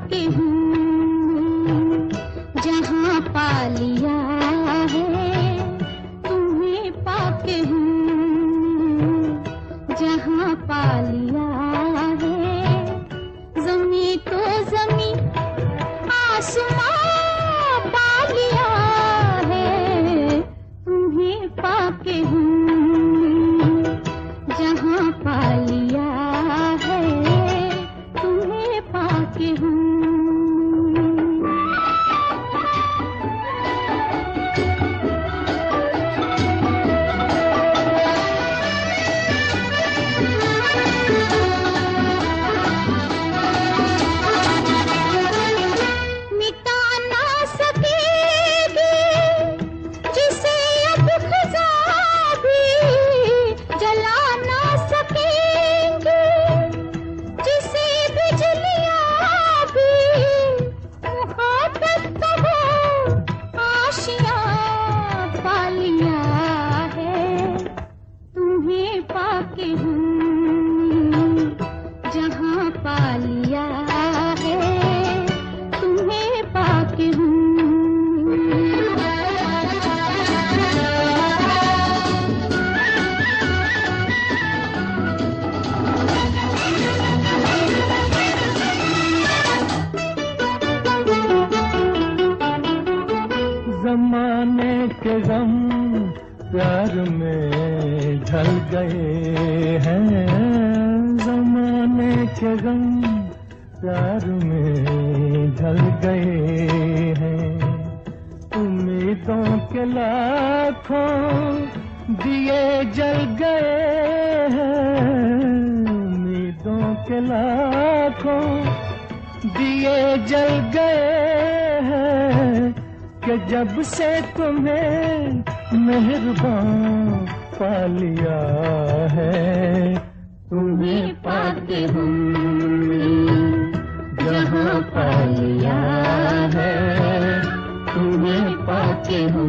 पाके हूँ जहाँ पा लिया है, तुम्हें पाके हूँ जहाँ पा लिया है। ज़मीं तो ज़मीं आसमां पा लिया है, तुम्हें पाके हूँ जहाँ पा लिया है, तुम्हें पाके हूँ। ज़माने के गम प्यार में ढल गए हैं, ज़माने के गम प्यार में ढल गए हैं। उम्मीदों के लाखों दिए जल गए हैं, उम्मीदों के लाखों दिए जल गए हैं। कि जब से तुम्हें मेहरबान पा लिया है, तुम्हें पाके हूँ जहाँ पा लिया है, तुम्हें पाके हूँ।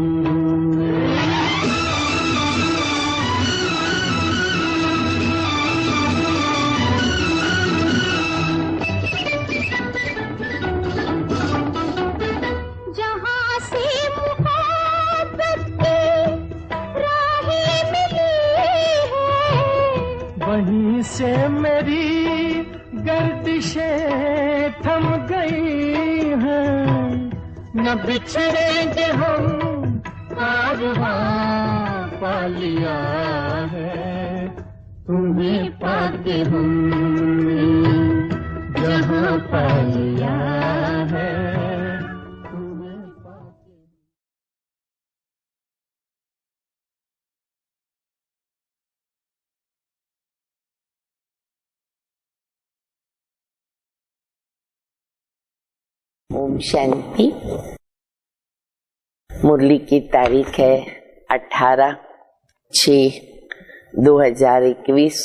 वहीं से मेरी गर्दिशें थम गई हैं, न बिछड़ेंगे हम कारवां पा लिया है, तुम्हें पाके हम जहाँ पा लिया है। ओम शांति। मुरली की तारीख है 18/6/2021।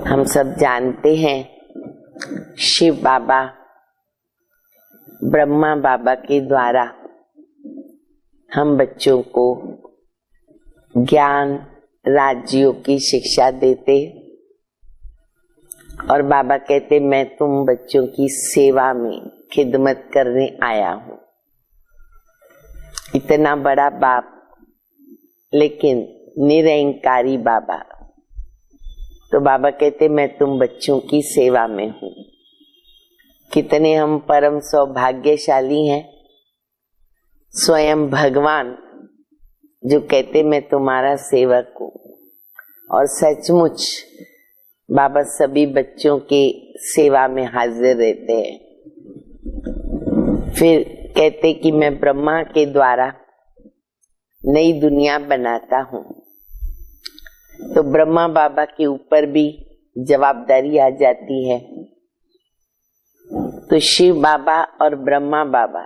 हम सब जानते हैं शिव बाबा ब्रह्मा बाबा के द्वारा हम बच्चों को ज्ञान राजयोग की शिक्षा देते, और बाबा कहते मैं तुम बच्चों की सेवा में खिदमत करने आया हूँ। इतना बड़ा बाप, लेकिन निरंकारी बाबा। तो बाबा कहते मैं तुम बच्चों की सेवा में हूँ। कितने हम परम सौभाग्यशाली हैं, स्वयं भगवान जो कहते मैं तुम्हारा सेवक हूँ। और सचमुच बाबा सभी बच्चों के सेवा में हाजिर रहते हैं। फिर कहते कि मैं ब्रह्मा के द्वारा नई दुनिया बनाता हूँ। तो ब्रह्मा बाबा के ऊपर भी जवाबदारी आ जाती है। तो शिव बाबा और ब्रह्मा बाबा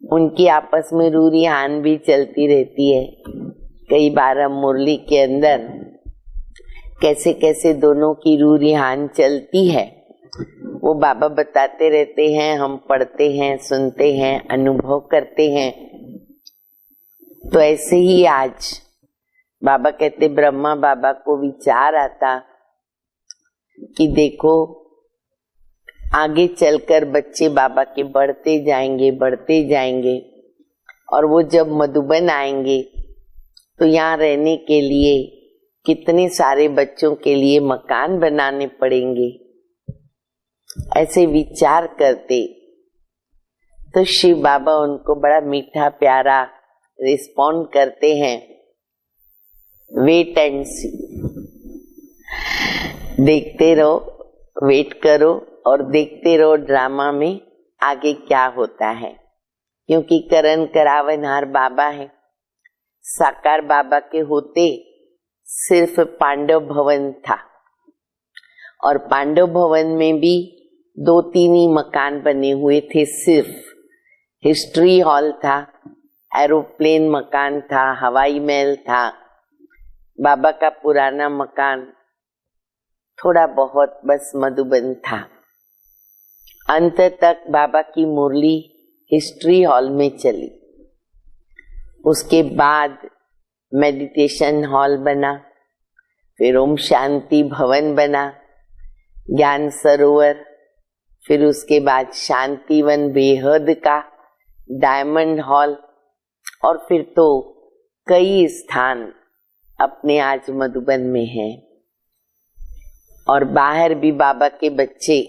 उनकी आपस में रूरिहान भी चलती रहती है। कई बार हम मुरली के अंदर कैसे कैसे दोनों की रूरिहान चलती है वो बाबा बताते रहते हैं। हम पढ़ते हैं, सुनते हैं, अनुभव करते हैं। तो ऐसे ही आज बाबा कहते ब्रह्मा बाबा को विचार आता कि देखो आगे चलकर बच्चे बाबा के बढ़ते जाएंगे और वो जब मधुबन आएंगे तो यहाँ रहने के लिए कितने सारे बच्चों के लिए मकान बनाने पड़ेंगे। ऐसे विचार करते तो शिव बाबा उनको बड़ा मीठा प्यारा रिस्पॉन्ड करते हैं, वेट एंड सी, देखते रहो, वेट करो और देखते रहो ड्रामा में आगे क्या होता है। क्योंकि करण करावनहार बाबा है, साकार बाबा के होते सिर्फ पांडव भवन था और पांडव भवन में भी 2-3 ही मकान बने हुए थे। सिर्फ हिस्ट्री हॉल था, एरोप्लेन मकान था, हवाई महल था, बाबा का पुराना मकान थोड़ा बहुत बस मधुबन था। अंत तक बाबा की मुरली हिस्ट्री हॉल में चली। उसके बाद मेडिटेशन हॉल बना, फिर ओम शांति भवन बना, ज्ञान सरोवर, फिर उसके बाद शांतिवन बेहद का, डायमंड हॉल और फिर तो कई स्थान अपने आज मधुबन में हैं। और बाहर भी बाबा के बच्चे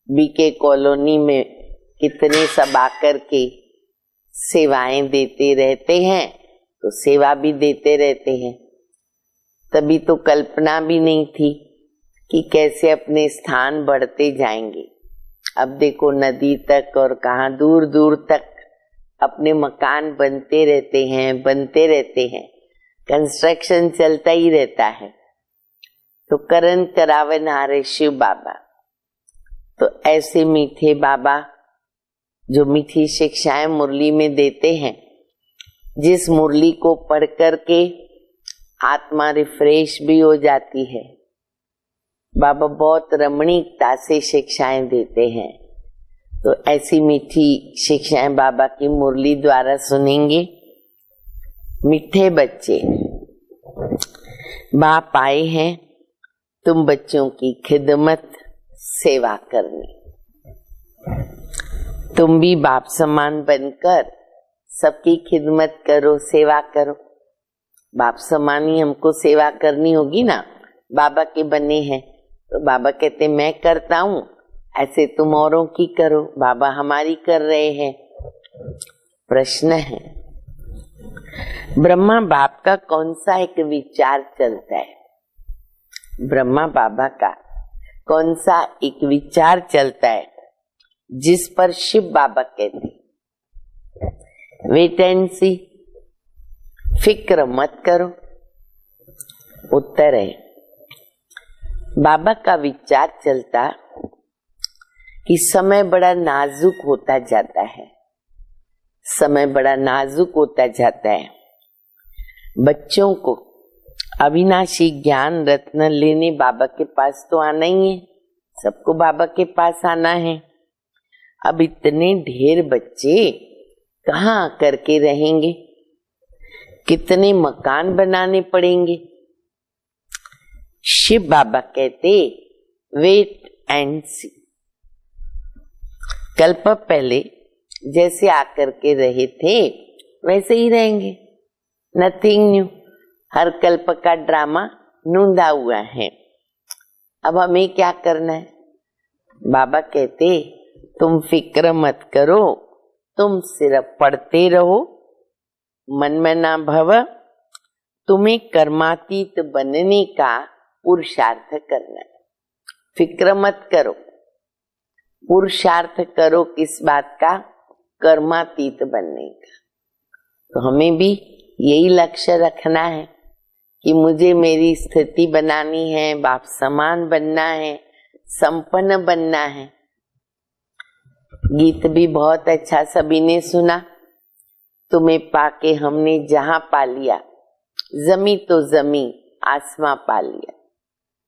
बीके कॉलोनी में कितने सब आकर के सेवाएं देते रहते हैं, तो सेवा भी देते रहते हैं। तभी तो कल्पना भी नहीं थी कि कैसे अपने स्थान बढ़ते जाएंगे। अब देखो नदी तक और कहाँ दूर दूर तक अपने मकान बनते रहते हैं, कंस्ट्रक्शन चलता ही रहता है। तो करण करावनहारे शिव बाबा, तो ऐसे मीठे बाबा जो मीठी शिक्षाएं मुरली में देते हैं, जिस मुरली को पढ़ कर के आत्मा रिफ्रेश भी हो जाती है। बाबा बहुत रमणीकता से शिक्षाएं देते हैं। तो ऐसी मीठी शिक्षाएं बाबा की मुरली द्वारा सुनेंगे। मीठे बच्चे, बाप आए हैं तुम बच्चों की खिदमत सेवा करने। तुम भी बाप समान बनकर सबकी खिदमत करो, सेवा करो। बाप समान ही हमको सेवा करनी होगी ना, बाबा के बने हैं। तो बाबा कहते मैं करता हूँ, ऐसे तुम औरों की करो। बाबा हमारी कर रहे हैं। प्रश्न है, ब्रह्मा बाप का कौन सा एक विचार चलता है? ब्रह्मा बाबा का कौन सा एक विचार चलता है जिस पर शिव बाबा कहते वेट एंड सी, फिक्र मत करो? उत्तर है, बाबा का विचार चलता कि समय बड़ा नाजुक होता जाता है, समय बड़ा नाजुक होता जाता है। बच्चों को अविनाशी ज्ञान रत्न लेने बाबा के पास तो आना ही है, सबको बाबा के पास आना है। अब इतने ढेर बच्चे कहाँ करके रहेंगे? कितने मकान बनाने पड़ेंगे? शिव बाबा कहते वेट एंड सी। कल्प पहले जैसे आकर के रहे थे वैसे ही रहेंगे, नथिंग न्यू। हर कल्प का ड्रामा नूंदा हुआ है। अब हमें क्या करना है? बाबा कहते तुम फिक्र मत करो, तुम सिर्फ पढ़ते रहो, मन में ना भव। तुम्हें कर्मातीत बनने का पुरुषार्थ करना है। फिक्र मत करो, पुरुषार्थ करो। किस बात का? कर्मातीत बनने का। तो हमें भी यही लक्ष्य रखना है कि मुझे मेरी स्थिति बनानी है, बाप समान बनना है, संपन्न बनना है। गीत भी बहुत अच्छा सभी ने सुना। तुम्हें पाके हमने जहां पा लिया, जमी तो जमी आसमां पा लिया।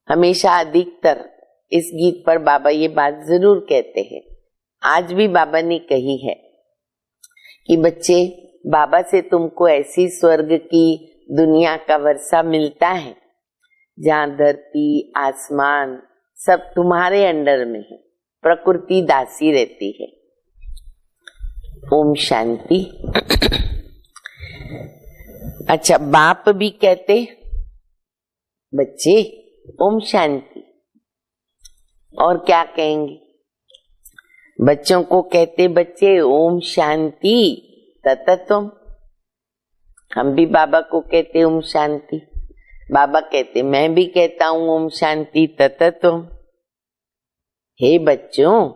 हमेशा अधिकतर इस गीत पर बाबा ये बात जरूर कहते हैं। आज भी बाबा ने कही है कि बच्चे, बाबा से तुमको ऐसी स्वर्ग की दुनिया का वर्षा मिलता है जहाँ धरती आसमान सब तुम्हारे अंडर में है। प्रकृति दासी रहती है। ओम शांति। अच्छा, बाप भी कहते बच्चे ओम शांति, और क्या कहेंगे? बच्चों को कहते बच्चे ओम शांति ततत्वम। हम भी बाबा को कहते ओम शांति, बाबा कहते मैं भी कहता हूं ओम शांति ततत्वम। हे बच्चों,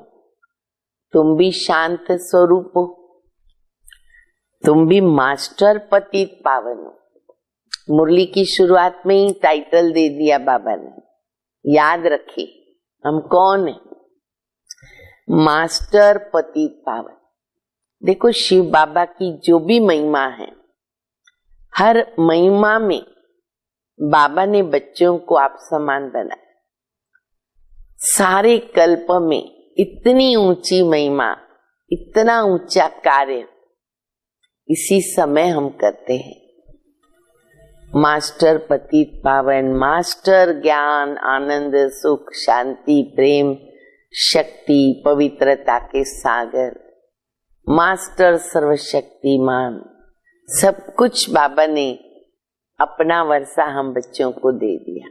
तुम भी शांत स्वरूप हो, तुम भी मास्टर पतित पावन हो। मुरली की शुरुआत में ही टाइटल दे दिया बाबा ने, याद रखिए हम कौन है, मास्टर पतित पावन। देखो शिव बाबा की जो भी महिमा है, हर महिमा में बाबा ने बच्चों को आप समान बनाया। सारे कल्प में इतनी ऊंची महिमा, इतना ऊंचा कार्य इसी समय हम करते हैं। मास्टर पतित पावन, मास्टर ज्ञान आनंद सुख शांति प्रेम शक्ति पवित्रता के सागर, मास्टर सर्वशक्तिमान, सब कुछ बाबा ने अपना वर्षा हम बच्चों को दे दिया।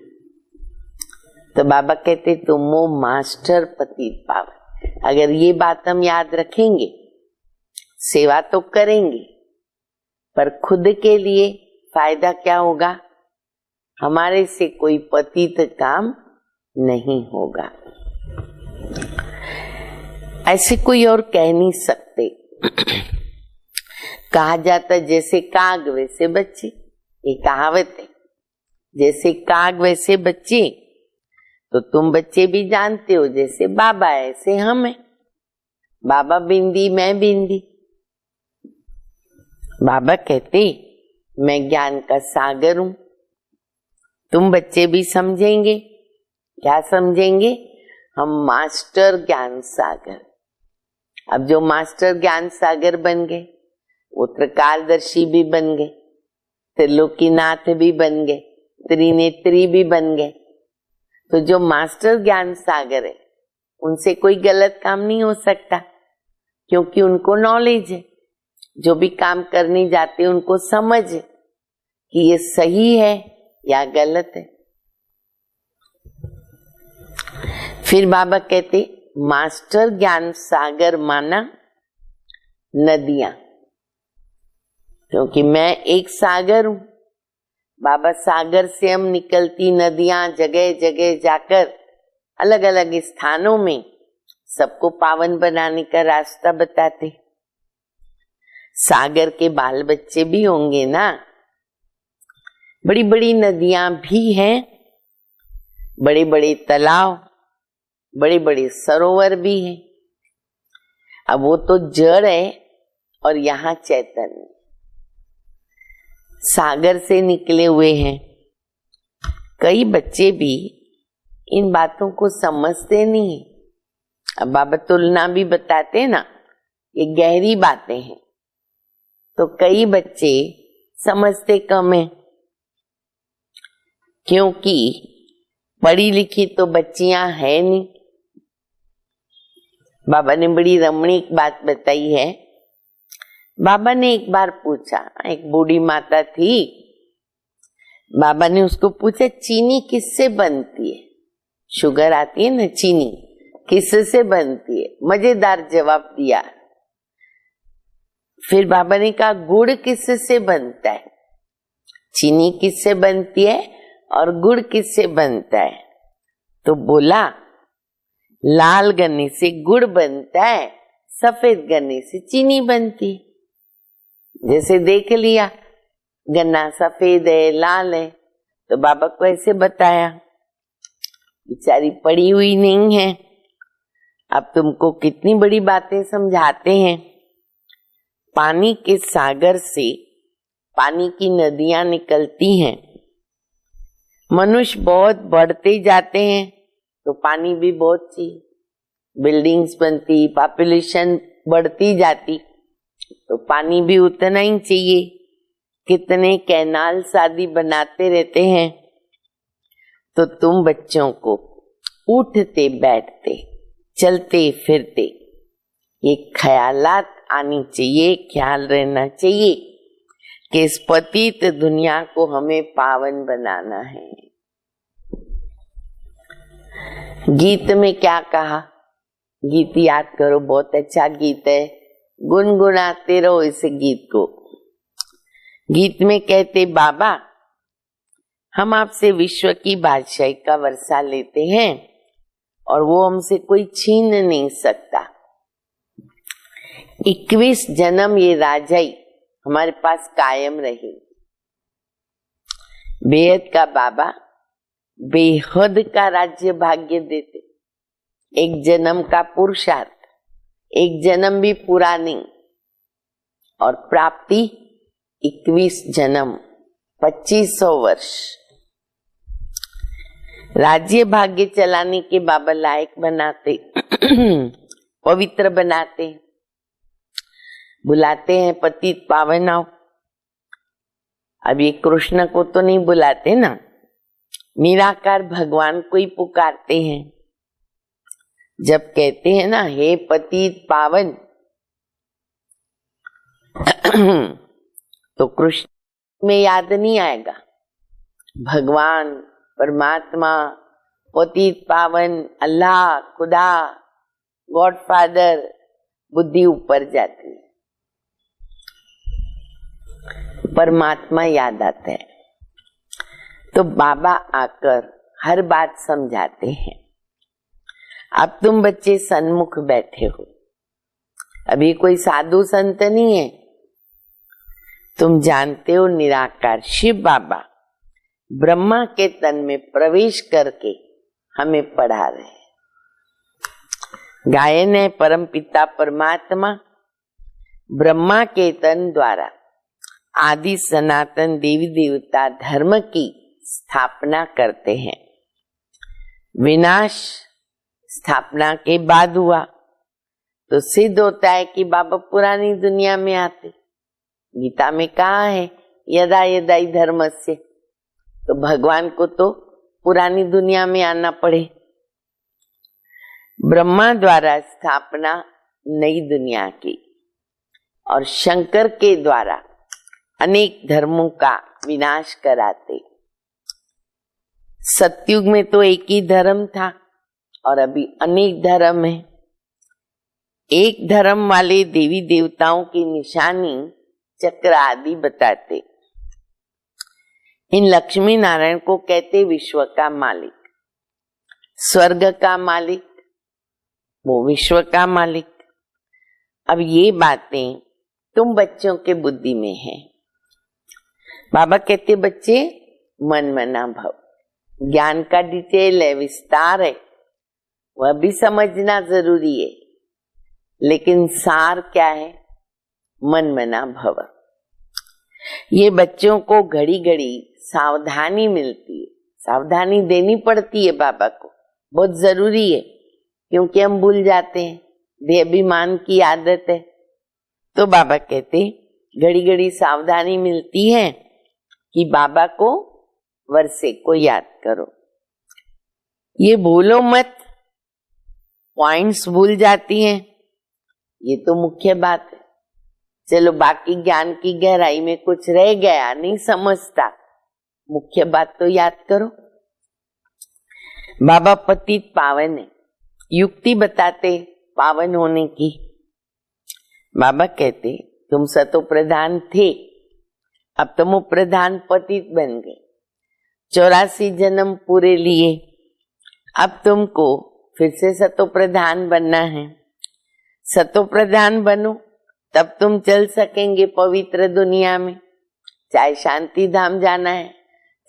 तो बाबा कहते तुम वो मास्टर पतित पावन। अगर ये बात हम याद रखेंगे, सेवा तो करेंगे, पर खुद के लिए फायदा क्या होगा? हमारे से कोई पतित काम नहीं होगा। ऐसे कोई और कह नहीं सकते। कहा जाता जैसे काग वैसे बच्चे, ये कहावत है, जैसे काग वैसे बच्चे। तो तुम बच्चे भी जानते हो जैसे बाबा ऐसे हम हैं। बाबा बिंदी मैं बिंदी। बाबा कहते मैं ज्ञान का सागर हूं। तुम बच्चे भी समझेंगे, क्या समझेंगे? हम मास्टर ज्ञान सागर। अब जो मास्टर ज्ञान सागर बन गए, वो त्रिकालदर्शी भी बन गए, त्रिलोकीनाथ भी बन गए, त्रिनेत्री भी बन गए। तो जो मास्टर ज्ञान सागर है, उनसे कोई गलत काम नहीं हो सकता, क्योंकि उनको नॉलेज है। जो भी काम करने जाते हैं उनको समझ है कि ये सही है या गलत है। फिर बाबा कहते मास्टर ज्ञान सागर माना नदियां, क्योंकि मैं एक सागर हूं। बाबा सागर से हम निकलती नदियां जगह जगह जाकर अलग अलग स्थानों में सबको पावन बनाने का रास्ता बताते। सागर के बाल बच्चे भी होंगे ना, बड़ी बड़ी नदियां भी हैं, बड़े बड़े तालाब, बड़े बड़े सरोवर भी हैं। अब वो तो जड़ है और यहाँ चैतन्य। सागर से निकले हुए हैं। कई बच्चे भी इन बातों को समझते नहीं। अब बाबा तुलना भी बताते हैं ना, ये गहरी बातें हैं, तो कई बच्चे समझते कम है, क्योंकि पढ़ी लिखी तो बच्चियां है नहीं। बाबा ने बड़ी रमणीक बात बताई है। बाबा ने एक बार पूछा, एक बूढ़ी माता थी, बाबा ने उसको पूछा चीनी किससे बनती है? शुगर आती है ना, चीनी किससे बनती है? मजेदार जवाब दिया। फिर बाबा ने कहा गुड़ किससे बनता है? चीनी किससे बनती है और गुड़ किससे बनता है? तो बोला लाल गन्ने से गुड़ बनता है, सफेद गन्ने से चीनी बनती है। जैसे देख लिया गन्ना सफेद है लाल है, तो बाबा को ऐसे बताया। बेचारी पढ़ी हुई नहीं है, अब तुमको कितनी बड़ी बातें समझाते हैं। पानी के सागर से पानी की नदियां निकलती हैं। मनुष्य बहुत बढ़ते जाते हैं तो पानी भी बहुत चाहिए, बिल्डिंग्स बनती, पॉपुलेशन बढ़ती जाती तो पानी भी उतना ही चाहिए। कितने कैनाल शादी बनाते रहते हैं। तो तुम बच्चों को उठते बैठते चलते फिरते ये ख्यालात आनी चाहिए, ख्याल रहना चाहिए कि इस पतित दुनिया को हमें पावन बनाना है। गीत में क्या कहा, गीत याद करो, बहुत अच्छा गीत है, गुनगुनाते रहो इस गीत को। गीत में कहते, बाबा हम आपसे विश्व की बादशाही का वर्षा लेते हैं और वो हमसे कोई छीन नहीं सकता। 21 जन्म ये राजाई हमारे पास कायम रही। बेहद का बाबा बेहद का राज्य भाग्य देते। एक जन्म का पुरुषार्थ, एक जन्म भी पूरा नहीं, और प्राप्ति 21 जन्म, 2500 वर्ष। राज्य भाग्य चलाने के बाबा लायक बनाते, पवित्र बनाते, बुलाते हैं पतित पावन आओ। अब ये कृष्ण को तो नहीं बुलाते ना, निराकार भगवान को ही पुकारते हैं। जब कहते हैं ना हे पतित पावन, तो कृष्ण में याद नहीं आएगा, भगवान परमात्मा, पतित पावन, अल्लाह, खुदा, गॉड फादर, बुद्धि ऊपर जाती है, परमात्मा याद आता है। तो बाबा आकर हर बात समझाते हैं। अब तुम बच्चे सन्मुख बैठे हो, अभी कोई साधु संत नहीं है, तुम जानते हो निराकार शिव बाबा ब्रह्मा के तन में प्रवेश करके हमें पढ़ा रहे हैं। गायन है परम पिता परमात्मा ब्रह्मा के तन द्वारा आदि सनातन देवी देवता धर्म की स्थापना करते हैं। विनाश स्थापना के बाद हुआ तो सिद्ध होता है कि बाबा पुरानी दुनिया में आते। गीता में कहा है यदा यदा ही धर्मस्य, तो भगवान को तो पुरानी दुनिया में आना पड़े। ब्रह्मा द्वारा स्थापना नई दुनिया की और शंकर के द्वारा अनेक धर्मों का विनाश कराते। सतयुग में तो एक ही धर्म था और अभी अनेक धर्म है। एक धर्म वाले देवी देवताओं की निशानी चक्र आदि बताते। इन लक्ष्मी नारायण को कहते विश्व का मालिक, स्वर्ग का मालिक, वो विश्व का मालिक। अब ये बातें तुम बच्चों के बुद्धि में है। बाबा कहते बच्चे मन मना भव, ज्ञान का डिटेल है, विस्तार है, वह भी समझना जरूरी है, लेकिन सार क्या है? मन मना भव। ये बच्चों को घड़ी घड़ी सावधानी मिलती है, सावधानी देनी पड़ती है बाबा को, बहुत जरूरी है, क्योंकि हम भूल जाते हैं, देहाभिमान की आदत है। तो बाबा कहते घड़ी घड़ी सावधानी मिलती है कि बाबा को वर्षे को याद करो। ये भूलो मत, पॉइंट्स भूल जाती हैं, ये तो मुख्य बात है। चलो बाकी ज्ञान की गहराई में कुछ रह गया नहीं समझता, मुख्य बात तो याद करो। बाबा पतित पावन है, युक्ति बताते पावन होने की। बाबा कहते तुम सतो प्रधान थे, अब तुम प्रधान पतित बन गए, 84 जन्म पूरे लिए, अब तुमको फिर से सतो प्रधान बनना है। सतो प्रधान बनो तब तुम चल सकेंगे पवित्र दुनिया में, चाहे शांति धाम जाना है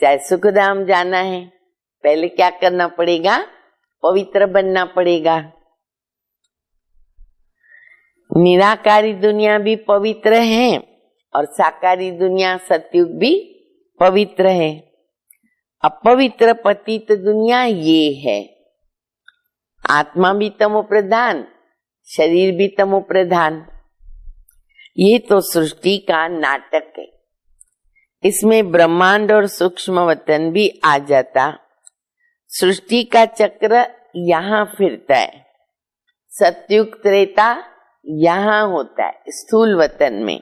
चाहे सुख धाम जाना है, पहले क्या करना पड़ेगा? पवित्र बनना पड़ेगा। निराकारी दुनिया भी पवित्र है और साकारी दुनिया सतयुग भी पवित्र है। अपवित्र पतित दुनिया ये है, आत्मा भी तमो प्रधान, शरीर भी तमो प्रधान। ये तो सृष्टि का नाटक है, इसमें ब्रह्मांड और सूक्ष्म वतन भी आ जाता। सृष्टि का चक्र यहाँ फिरता है, सतयुग त्रेता यहाँ होता है स्थूल वतन में,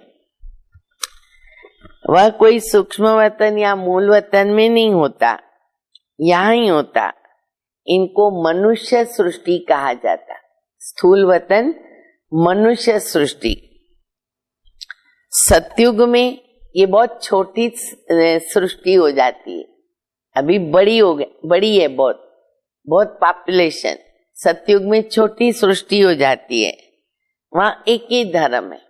वह कोई सूक्ष्म वतन या मूल वतन में नहीं होता, यहाँ ही होता। इनको मनुष्य सृष्टि कहा जाता। स्थूल वतन मनुष्य सृष्टि। सतयुग में ये बहुत छोटी सृष्टि हो जाती है, अभी बड़ी हो गई, बड़ी है बहुत, बहुत पॉपुलेशन। सतयुग में छोटी सृष्टि हो जाती है, वहां एक ही धर्म है।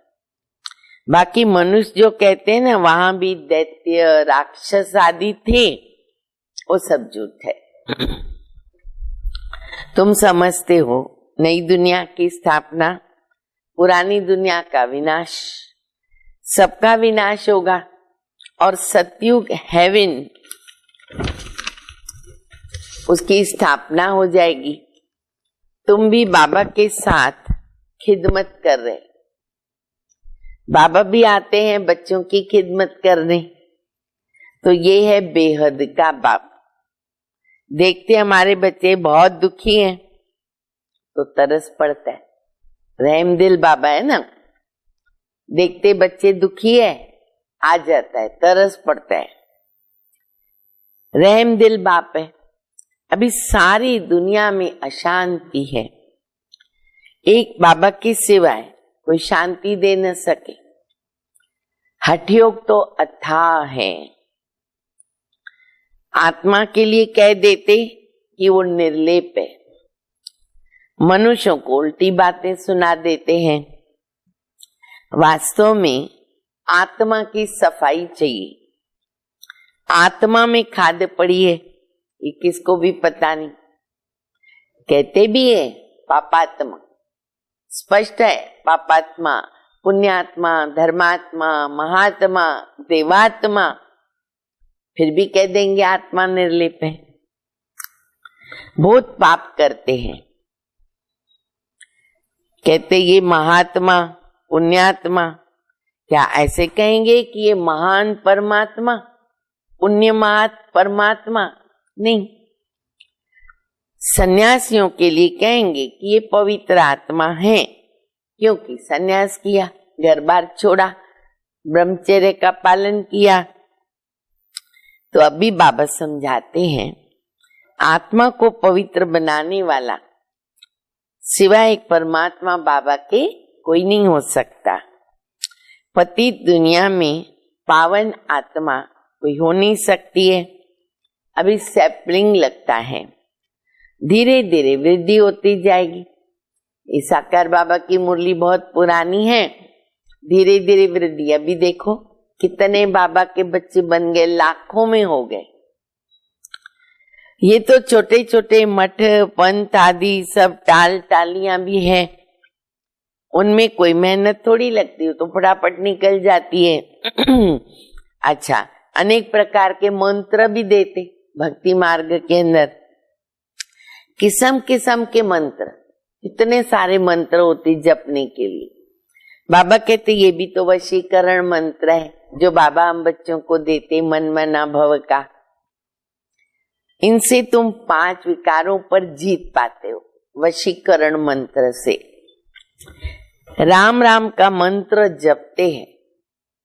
बाकी मनुष्य जो कहते हैं ना, वहां भी दैत्य राक्षस आदि थे, वो सब झूठ है। तुम समझते हो नई दुनिया की स्थापना, पुरानी दुनिया का विनाश, सबका विनाश होगा और सतयुग हेवन उसकी स्थापना हो जाएगी। तुम भी बाबा के साथ खिदमत कर रहे, बाबा भी आते हैं बच्चों की खिदमत करने। तो ये है बेहद का बाप। देखते हमारे बच्चे बहुत दुखी हैं तो तरस पड़ता है, रहम दिल बाबा है ना। देखते बच्चे दुखी है, आ जाता है, तरस पड़ता है, रहम दिल बाप है। अभी सारी दुनिया में अशांति है, एक बाबा की सिवाय कोई शांति दे न सके। हठयोग तो अथाह है। आत्मा के लिए कह देते कि वो निर्लेप है, मनुष्यों को उल्टी बातें सुना देते हैं। वास्तव में आत्मा की सफाई चाहिए। आत्मा में खाद पड़ी है, ये किसको भी पता नहीं। कहते भी है पापात्मा, स्पष्ट है पापात्मा, पुण्यात्मा, धर्मात्मा, महात्मा, देवात्मा, फिर भी कह देंगे आत्मा निर्लेप है। बहुत पाप करते हैं, कहते ये महात्मा पुण्यात्मा, क्या ऐसे कहेंगे कि ये महान परमात्मा, पुण्यमात परमात्मा? नहीं, सन्यासियों के लिए कहेंगे कि ये पवित्र आत्मा है, क्योंकि सन्यास किया, घर बार छोड़ा, ब्रह्मचर्य का पालन किया। तो अभी बाबा समझाते हैं आत्मा को पवित्र बनाने वाला सिवाय एक परमात्मा बाबा के कोई नहीं हो सकता। पतित दुनिया में पावन आत्मा कोई हो नहीं सकती है। अभी सैपलिंग लगता है, धीरे धीरे वृद्धि होती जाएगी। इस साकार बाबा की मुरली बहुत पुरानी है, धीरे धीरे वृद्धि। अभी देखो कितने बाबा के बच्चे बन गए, लाखों में हो गए। ये तो छोटे छोटे मठ पंथ आदि सब टालियां भी है, उनमें कोई मेहनत थोड़ी लगती है, तो फटाफट निकल जाती है। अच्छा, अनेक प्रकार के मंत्र भी देते भक्ति मार्ग के अंदर, किस्म किस्म के मंत्र, इतने सारे मंत्र होते जपने के लिए। बाबा कहते ये भी तो वशीकरण मंत्र है जो बाबा हम बच्चों को देते, मन मना भव का। इनसे तुम 5 विकारों पर जीत पाते हो वशीकरण मंत्र से। राम राम का मंत्र जपते हैं,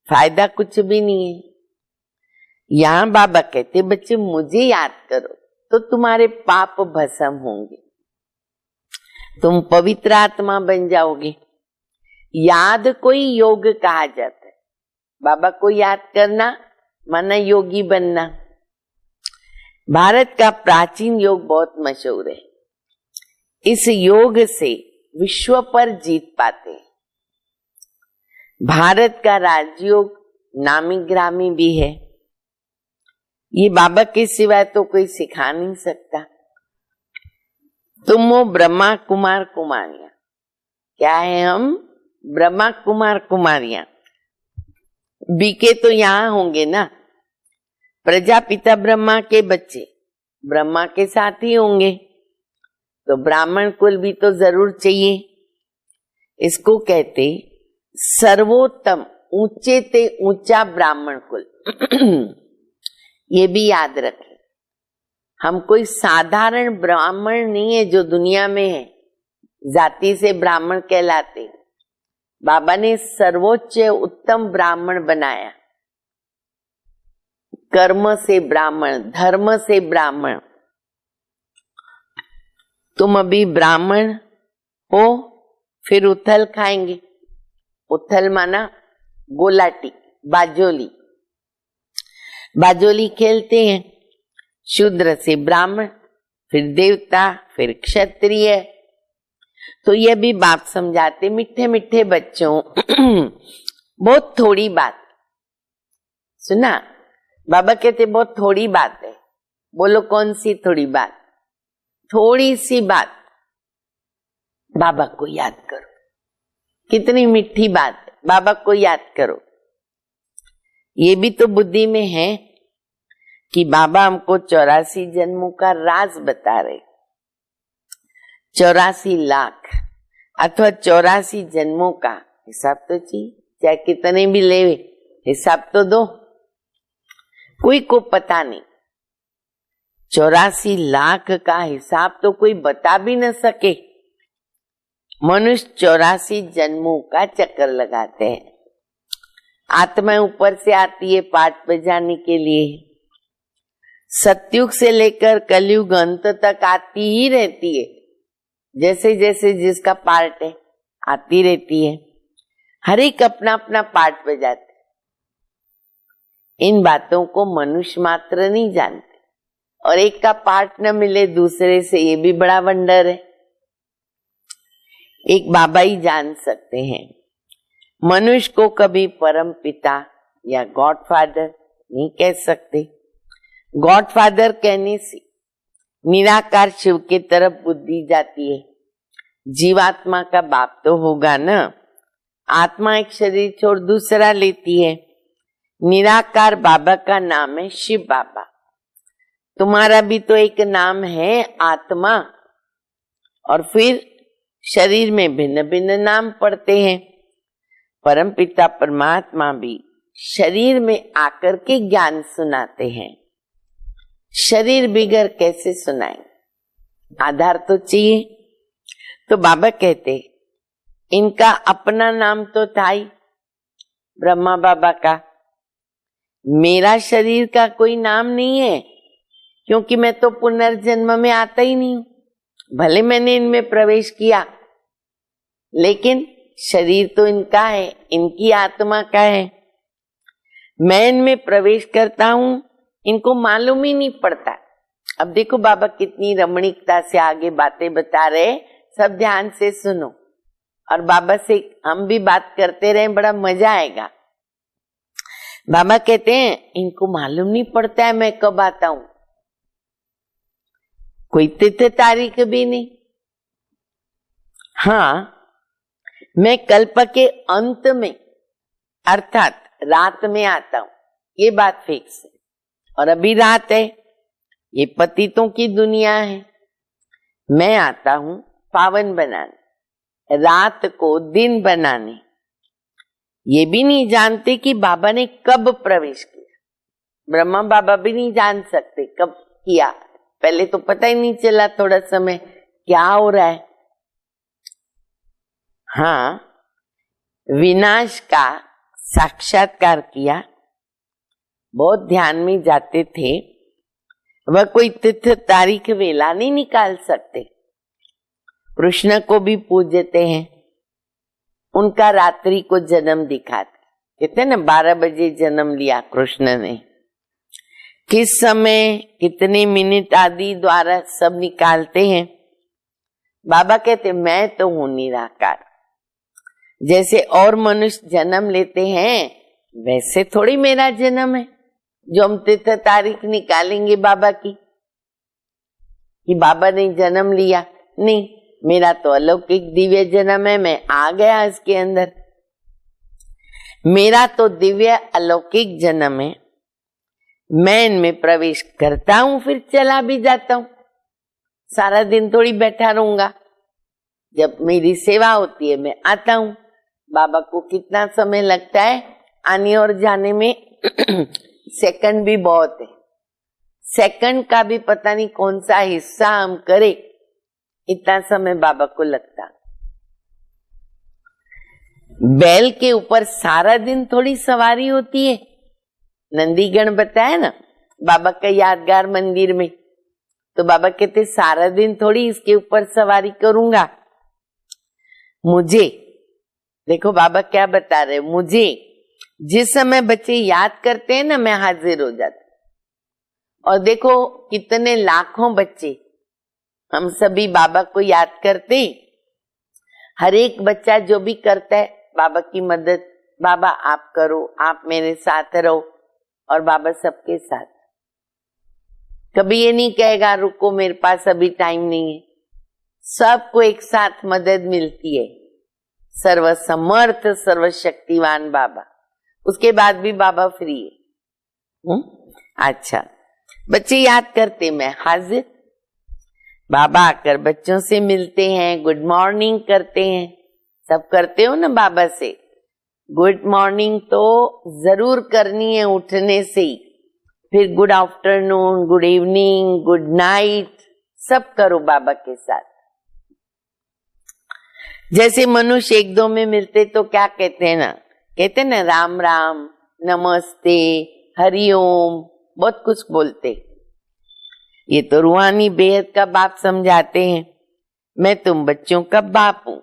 फायदा कुछ भी नहीं है। यहाँ बाबा कहते बच्चे मुझे याद करो तो तुम्हारे पाप भस्म होंगे, तुम पवित्र आत्मा बन जाओगे। याद कोई योग कहा जाता है। बाबा को याद करना माना योगी बनना। भारत का प्राचीन योग बहुत मशहूर है। इस योग से विश्व पर जीत पाते हैं। भारत का राजयोग नामी ग्रामी भी है। ये बाबा के सिवाय तो कोई सिखा नहीं सकता। तुम हो ब्रह्मा कुमार कुमारियां। क्या है हम? ब्रह्मा कुमार कुमारियां। बीके तो यहाँ होंगे ना, प्रजापिता ब्रह्मा के बच्चे ब्रह्मा के साथ ही होंगे, तो ब्राह्मण कुल भी तो जरूर चाहिए। इसको कहते सर्वोत्तम, ऊंचे ते ऊंचा ब्राह्मण कुल। ये भी याद रखें, हम कोई साधारण ब्राह्मण नहीं है जो दुनिया में है, जाति से ब्राह्मण कहलाते। बाबा ने सर्वोच्च उत्तम ब्राह्मण बनाया, कर्म से ब्राह्मण, धर्म से ब्राह्मण। तुम अभी ब्राह्मण हो, फिर उथल खाएंगे। उथल माना गोलाटी, बाजोली। बाजोली खेलते हैं। शूद्र से ब्राह्मण, फिर देवता, फिर क्षत्रिय। तो ये भी बाप समझाते मीठे मीठे बच्चों। बहुत थोड़ी बात सुना। बाबा कहते बहुत थोड़ी बात है। बोलो कौन सी थोड़ी बात? थोड़ी सी बात बाबा को याद करो। कितनी मीठी बात है, बाबा को याद करो। ये भी तो बुद्धि में है कि बाबा हमको 84 जन्मों का राज बता रहे। 84 लाख अथवा 84 जन्मों का हिसाब तो चाहिए, चाहे कितने भी ले, हिसाब तो दो। कोई को पता नहीं। 84 लाख का हिसाब तो कोई बता भी न सके। मनुष्य 84 जन्मों का चक्कर लगाते हैं। आत्मा ऊपर से आती है पाठ बजाने के लिए। सतयुग से लेकर कलयुग अंत तक आती ही रहती है। जैसे जैसे जिसका पार्ट है आती रहती है। हर एक अपना अपना पार्ट बजाते। इन बातों को मनुष्य मात्र नहीं जानते। और एक का पार्ट न मिले दूसरे से, ये भी बड़ा वंडर है। एक बाबा ही जान सकते हैं। मनुष्य को कभी परम पिता या गॉडफादर नहीं कह सकते। गॉडफादर कहने से निराकार शिव के तरफ बुद्धि जाती है। जीवात्मा का बाप तो होगा ना। आत्मा एक शरीर छोड़ दूसरा लेती है। निराकार बाबा का नाम है शिव बाबा। तुम्हारा भी तो एक नाम है आत्मा। और फिर शरीर में भिन्न भिन्न नाम पड़ते हैं। परमपिता परमात्मा भी शरीर में आकर के ज्ञान सुनाते हैं। शरीर बिगर कैसे सुनाएं? आधार तो चाहिए। तो बाबा कहते इनका अपना नाम तो था ही, ब्रह्मा बाबा का। मेरा शरीर का कोई नाम नहीं है, क्योंकि मैं तो पुनर्जन्म में आता ही नहीं हूं। भले मैंने इनमें प्रवेश किया, लेकिन शरीर तो इनका है, इनकी आत्मा का है। मैं इनमें प्रवेश करता हूं, इनको मालूम ही नहीं पड़ता। अब देखो बाबा कितनी रमणीकता से आगे बातें बता रहे। सब ध्यान से सुनो और बाबा से हम भी बात करते रहे, बड़ा मजा आएगा। बाबा कहते हैं इनको मालूम नहीं पड़ता है मैं कब आता हूं। कोई तिथि तारीख भी नहीं। हाँ, मैं कल्प के अंत में अर्थात रात में आता हूं, ये बात फिक्स है। और अभी रात है, ये पतितों की दुनिया है। मैं आता हूं पावन बनाने, रात को दिन बनाने। ये भी नहीं जानते कि बाबा ने कब प्रवेश किया। ब्रह्मा बाबा भी नहीं जान सकते कब किया। पहले तो पता ही नहीं चला थोड़ा समय क्या हो रहा है। हाँ, विनाश का साक्षात्कार किया। बहुत ध्यान में जाते थे। वह कोई तिथि तारीख वेला नहीं निकाल सकते। कृष्ण को भी पूजते हैं, उनका रात्रि को जन्म दिखाते। कहते ना 12 बजे जन्म लिया कृष्ण ने। किस समय, कितने मिनट आदि द्वारा सब निकालते हैं। बाबा कहते मैं तो हूं निराकार। जैसे और मनुष्य जन्म लेते हैं, वैसे थोड़ी मेरा जन्म है जो हम तिथि तारीख निकालेंगे बाबा की, कि बाबा ने जन्म लिया। नहीं, मेरा तो अलौकिक दिव्य जन्म है। मैं आ गया इसके अंदर। मेरा तो दिव्य अलौकिक जन्म है। मैं इनमें प्रवेश करता हूं, फिर चला भी जाता हूं। सारा दिन थोड़ी बैठा रहूंगा। जब मेरी सेवा होती है मैं आता हूं। बाबा को कितना समय लगता है आने और जाने में? सेकंड भी बहुत है। सेकंड का भी पता नहीं कौन सा हिस्सा हम करें इतना समय बाबा को लगता। बैल के ऊपर सारा दिन थोड़ी सवारी होती है। नंदीगण बताया ना बाबा का यादगार मंदिर में, तो बाबा कहते सारा दिन थोड़ी इसके ऊपर सवारी करूंगा। मुझे देखो बाबा क्या बता रहे, मुझे जिस समय बच्चे याद करते हैं ना, मैं हाजिर हो जाती। और देखो कितने लाखों बच्चे हम सभी बाबा को याद करते। हर एक बच्चा जो भी करता है बाबा की मदद, बाबा आप करो, आप मेरे साथ रहो, और बाबा सबके साथ। कभी ये नहीं कहेगा रुको मेरे पास अभी टाइम नहीं है। सबको एक साथ मदद मिलती है। सर्वसमर्थ सर्वशक्तिवान बाबा, उसके बाद भी बाबा फ्री है। अच्छा, बच्चे याद करते मैं हाजिर। बाबा आकर बच्चों से मिलते हैं, गुड मॉर्निंग करते हैं। सब करते हो ना बाबा से। गुड मॉर्निंग तो जरूर करनी है उठने से ही, फिर good afternoon, good evening, good night सब करो बाबा के साथ। जैसे मनुष्य एक दो में मिलते तो क्या कहते हैं ना, कहते हैं ना राम राम, नमस्ते, हरिओम, बहुत कुछ बोलते। ये तो रूहानी बेहद का बाप समझाते हैं, मैं तुम बच्चों का बाप हूं।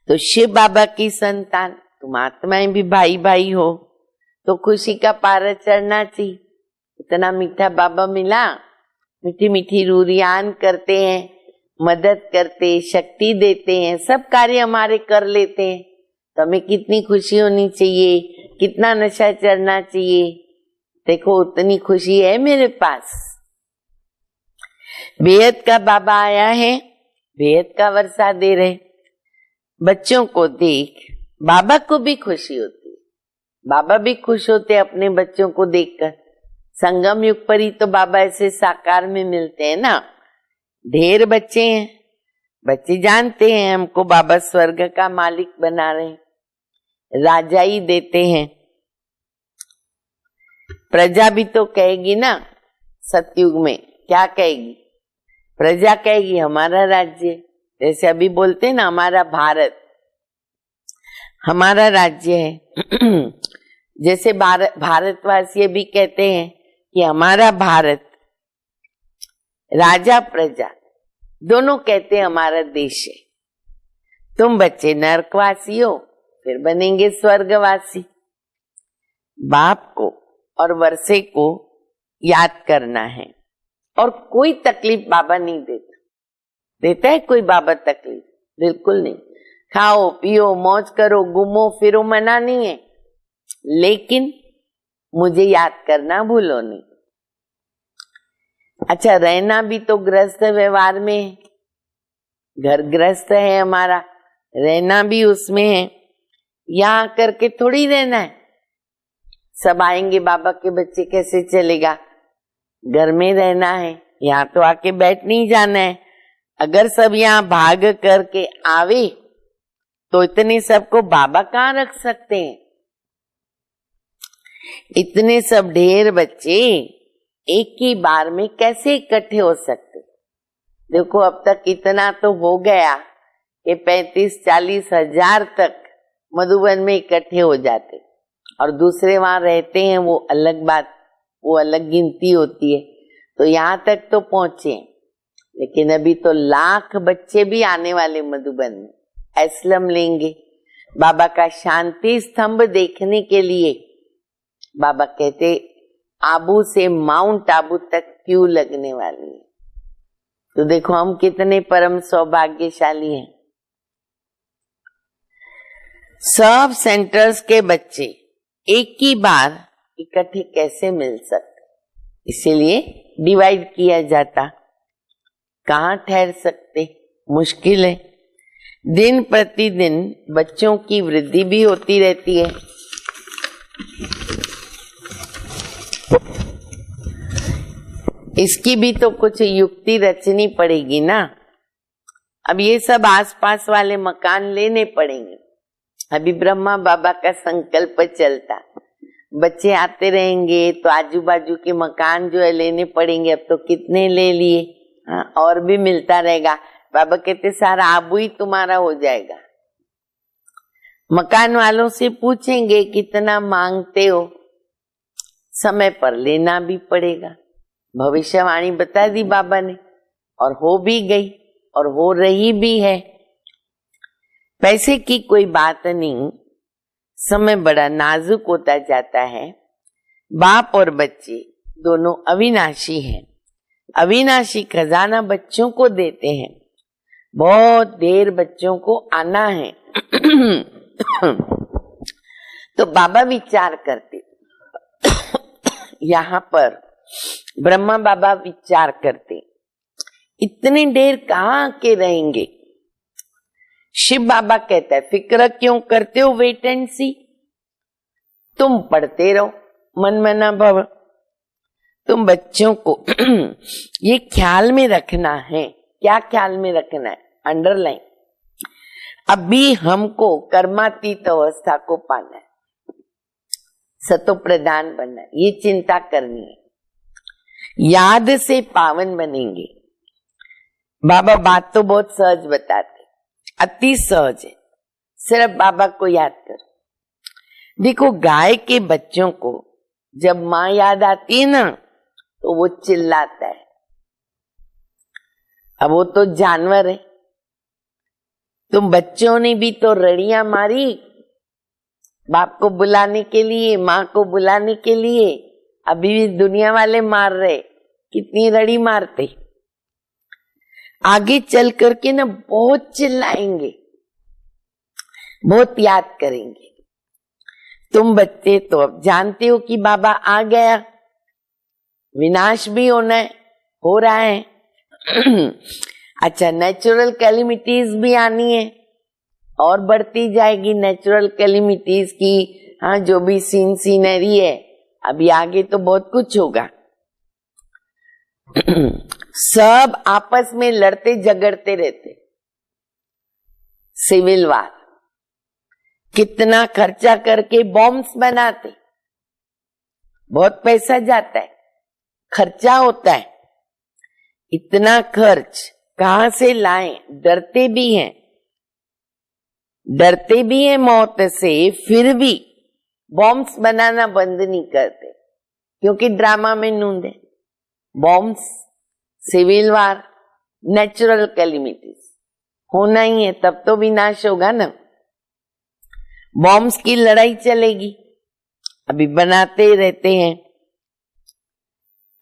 तो शिव बाबा की संतान, तुम आत्माएं भी भाई भाई हो, तो खुशी का पारा चढ़ना चाहिए। इतना मीठा बाबा मिला, मीठी मीठी रूरियान करते हैं, मदद करते, शक्ति देते हैं, सब कार्य हमारे कर लेते हैं। तो हमें कितनी खुशी होनी चाहिए, कितना नशा चढ़ना चाहिए। देखो उतनी खुशी है मेरे पास। बेहद का बाबा आया है, बेहद का वर्षा दे रहे। बच्चों को देख बाबा को भी खुशी होती है, बाबा भी खुश होते अपने बच्चों को देखकर। संगम युग पर ही तो बाबा ऐसे साकार में मिलते हैं ना। ढेर बच्चे हैं, बच्चे जानते हैं हमको बाबा स्वर्ग का मालिक बना रहे हैं, राजा ही देते हैं। प्रजा भी तो कहेगी ना, सतयुग में क्या कहेगी? प्रजा कहेगी हमारा राज्य। जैसे अभी बोलते हैं ना हमारा भारत, हमारा राज्य है। जैसे भारतवासी भी कहते हैं कि हमारा भारत, राजा प्रजा दोनों कहते हैं हमारा देश है। तुम बच्चे नरकवासी हो, फिर बनेंगे स्वर्गवासी। बाप को और वर्षे को याद करना है, और कोई तकलीफ बाबा नहीं देता। देता है कोई बाबा तकलीफ? बिल्कुल नहीं। खाओ पियो मौज करो घूमो फिरो, मना नहीं है, लेकिन मुझे याद करना भूलो नहीं। अच्छा, रहना भी तो गृहस्थ व्यवहार में है, घर गृहस्थ है हमारा, रहना भी उसमें है। यहाँ करके थोड़ी रहना है। सब आएंगे बाबा के बच्चे, कैसे चलेगा? घर में रहना है, यहाँ तो आके बैठ नहीं जाना है। अगर सब यहाँ भाग करके आवे तो इतने सबको बाबा कहाँ रख सकते हैं? इतने सब ढेर बच्चे एक ही बार में कैसे इकट्ठे हो सकते? देखो अब तक इतना तो हो गया कि 35-40 हजार तक मधुबन में इकट्ठे हो जाते, और दूसरे वहां रहते हैं वो अलग बात, वो अलग गिनती होती है। तो यहाँ तक तो पहुंचे, लेकिन अभी तो लाख बच्चे भी आने वाले मधुबन में, एस्लम लेंगे बाबा का शांति स्तंभ देखने के लिए। बाबा कहते आबू से माउंट आबू तक क्यों लगने वाली है। तो देखो हम कितने परम सौभाग्यशाली हैं। सब सेंटर्स के बच्चे एक ही बार इकट्ठे कैसे मिल सकते, इसीलिए डिवाइड किया जाता। कहाँ ठहर सकते, मुश्किल है। दिन प्रतिदिन बच्चों की वृद्धि भी होती रहती है। इसकी भी तो कुछ युक्ति रचनी पड़ेगी ना। अब ये सब आसपास वाले मकान लेने पड़ेंगे। अभी ब्रह्मा बाबा का संकल्प चलता, बच्चे आते रहेंगे तो आजू बाजू के मकान जो है लेने पड़ेंगे। अब तो कितने ले लिए, हाँ, और भी मिलता रहेगा। बाबा कहते सारा आबू ही तुम्हारा हो जाएगा। मकान वालों से पूछेंगे कितना मांगते हो, समय पर लेना भी पड़ेगा। भविष्यवाणी बता दी बाबा ने, और हो भी गई और हो रही भी है। पैसे की कोई बात नहीं, समय बड़ा नाजुक होता जाता है। बाप और बच्चे दोनों अविनाशी हैं। अविनाशी खजाना बच्चों को देते हैं। बहुत देर बच्चों को आना है। तो बाबा विचार करते, यहाँ पर ब्रह्मा बाबा विचार करते, इतनी देर कहाँ के रहेंगे। शिव बाबा कहता है फिक्र क्यों करते हो वेट एंड सी, तुम पढ़ते रहो मन मना भव। तुम बच्चों को ये ख्याल में रखना है। क्या ख्याल में रखना है? अंडरलाइन। अभी हमको कर्मातीत अवस्था को पाना है, सतो प्रधान बनना है, ये चिंता करनी है। याद से पावन बनेंगे। बाबा बात तो बहुत सहज बताते, अति सहज है, सिर्फ बाबा को याद करो। देखो गाय के बच्चों को जब माँ याद आती है ना तो वो चिल्लाता है। अब वो तो जानवर है, तुम बच्चों ने भी तो रड़ियां मारी बाप को बुलाने के लिए, माँ को बुलाने के लिए। अभी भी दुनिया वाले मार रहे, कितनी रड़ी मारते। आगे चल करके ना बहुत चिल्लाएंगे, बहुत याद करेंगे। तुम बच्चे तो अब जानते हो कि बाबा आ गया, विनाश भी होना है, हो रहा है। अच्छा, नेचुरल कैलिमिटीज भी आनी है और बढ़ती जाएगी नेचुरल कैलिमिटीज की। हाँ, जो भी सीनरी है, अभी आगे तो बहुत कुछ होगा। सब आपस में लड़ते झगड़ते रहते, सिविल वार। कितना खर्चा करके बॉम्ब्स बनाते, बहुत पैसा जाता है, खर्चा होता है। इतना खर्च कहां से लाएं? डरते भी हैं, डरते भी हैं मौत से, फिर भी बॉम्ब्स बनाना बंद नहीं करते, क्योंकि ड्रामा में नूंद है। बॉम्ब्स, सिविल वार, नेचुरल कैलिमिटीज होना ही है, तब तो विनाश होगा ना। बॉम्ब्स की लड़ाई चलेगी, अभी बनाते ही रहते हैं।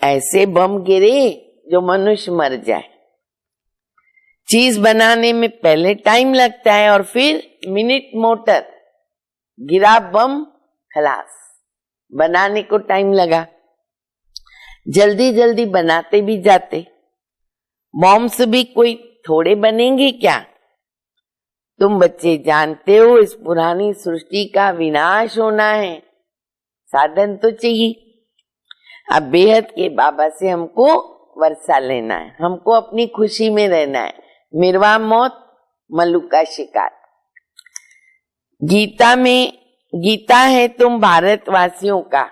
ऐसे बम गिरे जो मनुष्य मर जाए। चीज बनाने में पहले टाइम लगता है और फिर मिनट मोटर, गिरा बम खलास। बनाने को टाइम लगा, जल्दी जल्दी बनाते भी जाते। बॉम्ब्स भी कोई थोड़े बनेंगे क्या? तुम बच्चे जानते हो इस पुरानी सृष्टि का विनाश होना है, साधन तो चाहिए। अब बेहद के बाबा से हमको वर्षा लेना है, हमको अपनी खुशी में रहना है। मिर्वा मौत, मल्लू का शिकार। गीता है तुम भारतवासियों का,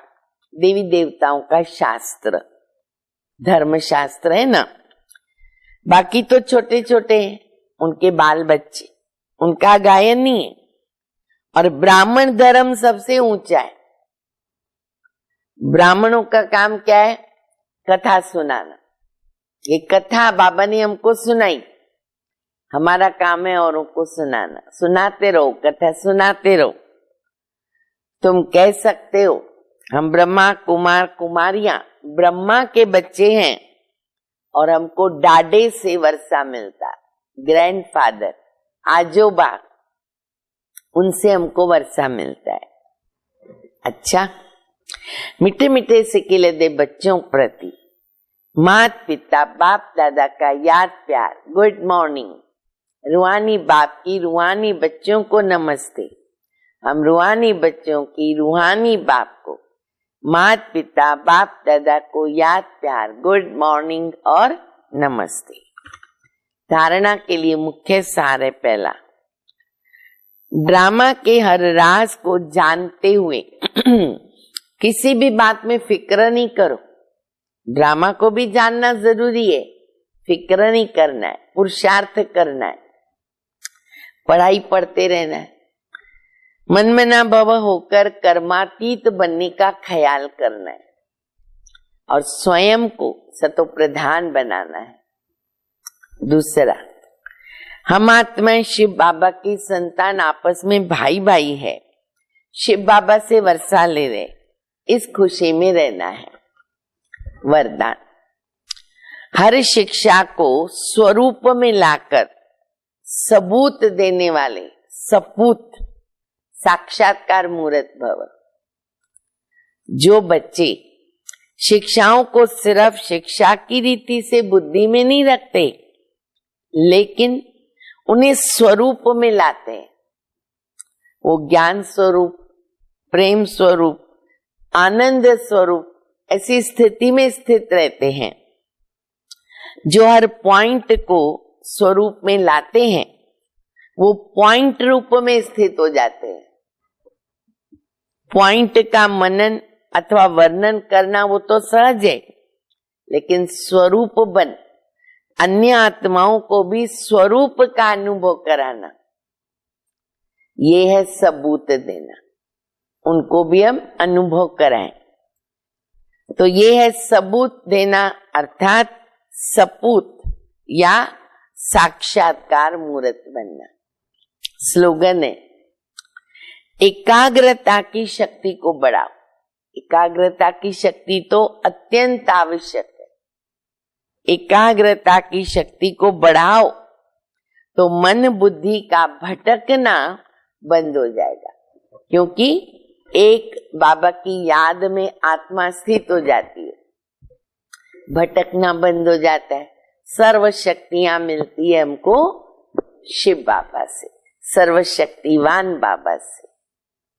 देवी देवताओं का शास्त्र, धर्म शास्त्र है ना। बाकी तो छोटे छोटे हैं, उनके बाल बच्चे, उनका गायन नहीं है। और ब्राह्मण धर्म सबसे ऊंचा है। ब्राह्मणों का काम क्या है? कथा सुनाना। ये कथा बाबा ने हमको सुनाई, हमारा काम है औरों को सुनाना। सुनाते रहो, कथा सुनाते रहो। तुम कह सकते हो हम ब्रह्मा कुमार कुमारियां ब्रह्मा के बच्चे हैं और हमको डाडे से वर्षा मिलता, ग्रैंडफादर, आजोबा, उनसे हमको वर्षा मिलता है। अच्छा, मीठे मीठे सिक्के दे बच्चों प्रति माता पिता बाप दादा का याद प्यार, गुड मॉर्निंग। रूहानी बाप की रूहानी बच्चों को नमस्ते। हम रूहानी बच्चों की रूहानी बाप को, माता पिता बाप दादा को याद प्यार, गुड मॉर्निंग और नमस्ते। धारणा के लिए मुख्य सार है पहला, ड्रामा के हर राज को जानते हुए किसी भी बात में फिक्र नहीं करो। ड्रामा को भी जानना जरूरी है, फिक्र नहीं करना है, पुरुषार्थ करना है, पढ़ाई पढ़ते रहना है, मनमना भव होकर कर्मातीत बनने का ख्याल करना है और स्वयं को सतो प्रधान बनाना है। दूसरा, हम आत्माएं शिव बाबा की संतान आपस में भाई भाई है, शिव बाबा से वर्षा ले रहे, इस खुशी में रहना है। वरदान, हर शिक्षा को स्वरूप में लाकर सबूत देने वाले सपूत साक्षात्कार मूर्त भव। जो बच्चे शिक्षाओं को सिर्फ शिक्षा की रीति से बुद्धि में नहीं रखते, लेकिन उन्हें स्वरूप में लाते हैं, वो ज्ञान स्वरूप, प्रेम स्वरूप, आनंद स्वरूप ऐसी स्थिति में स्थित रहते हैं। जो हर पॉइंट को स्वरूप में लाते हैं, वो पॉइंट रूप में स्थित हो जाते हैं। पॉइंट का मनन अथवा वर्णन करना वो तो सहज है, लेकिन स्वरूप बन अन्य आत्माओं को भी स्वरूप का अनुभव कराना, ये है सबूत देना, उनको भी हम अनुभव कराएं। तो ये है सबूत देना, अर्थात सपूत या साक्षात्कार मूर्त बनना। स्लोगन है, एकाग्रता की शक्ति को बढ़ाओ। एकाग्रता की शक्ति तो अत्यंत आवश्यक है। एकाग्रता की शक्ति को बढ़ाओ तो मन बुद्धि का भटकना बंद हो जाएगा, क्योंकि एक बाबा की याद में आत्मा स्थित हो जाती है, भटकना बंद हो जाता है। सर्व शक्तियां मिलती है हमको शिव बाबा से, सर्वशक्तिवान बाबा से।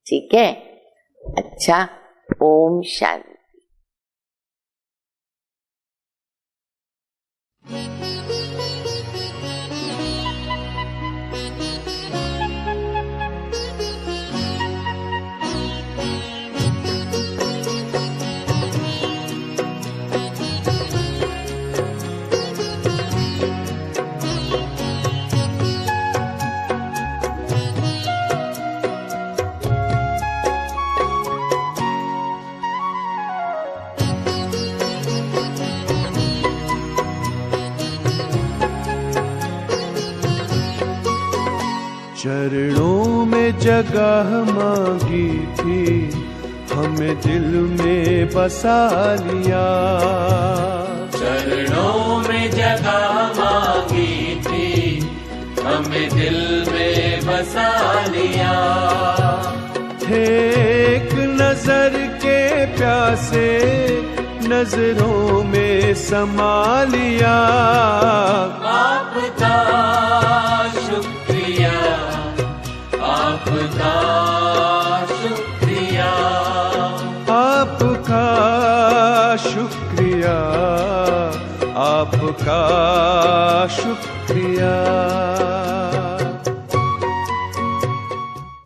ठीक है, अच्छा, ओम शांति। चरणों में जगह मांगी थी, हमें दिल में बसा लिया। चरणों में जगह मांगी थी, हमें दिल में बसा लिया। थे एक नजर के प्यासे, नजरों में समा लिया। आपका शुक्रिया, आपका शुक्रिया, आपका शुक्रिया, आपका शुक्रिया।